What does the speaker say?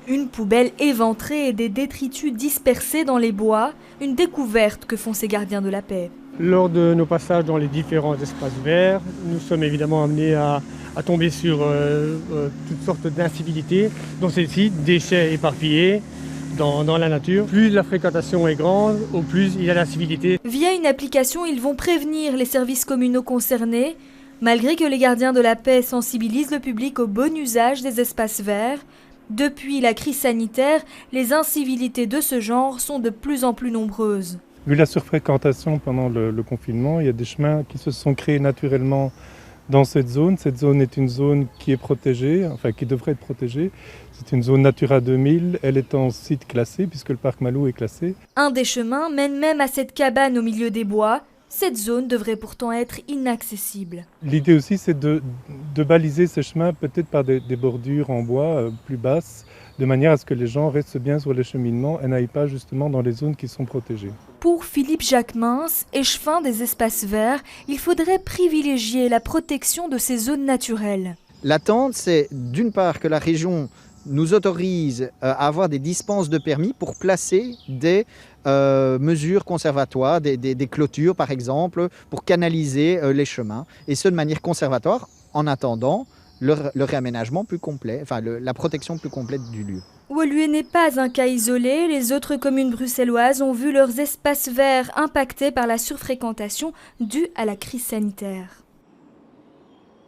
Une poubelle éventrée et des détritus dispersés dans les bois, une découverte que font ces gardiens de la paix. Lors de nos passages dans les différents espaces verts, nous sommes évidemment amenés à tomber sur toutes sortes d'incivilités, dont celle-ci, déchets éparpillés dans la nature. Plus la fréquentation est grande, au plus il y a d'incivilité. Via une application, ils vont prévenir les services communaux concernés. Malgré que les gardiens de la paix sensibilisent le public au bon usage des espaces verts, depuis la crise sanitaire, les incivilités de ce genre sont de plus en plus nombreuses. Vu la surfréquentation pendant le confinement, il y a des chemins qui se sont créés naturellement dans cette zone. Cette zone est une zone qui est protégée, enfin qui devrait être protégée. C'est une zone Natura 2000, elle est en site classé puisque le parc Malou est classé. Un des chemins mène même à cette cabane au milieu des bois. Cette zone devrait pourtant être inaccessible. L'idée aussi, c'est de baliser ces chemins peut-être par des bordures en bois plus basses, de manière à ce que les gens restent bien sur les cheminements et n'aillent pas justement dans les zones qui sont protégées. Pour Philippe Jacquemins, échevin des espaces verts, il faudrait privilégier la protection de ces zones naturelles. L'attente, c'est d'une part que la région nous autorise à avoir des dispenses de permis pour placer des mesures conservatoires, des clôtures par exemple, pour canaliser les chemins, et ce de manière conservatoire en attendant le réaménagement plus complet, enfin la protection plus complète du lieu. Woluwe n'est pas un cas isolé, les autres communes bruxelloises ont vu leurs espaces verts impactés par la surfréquentation due à la crise sanitaire.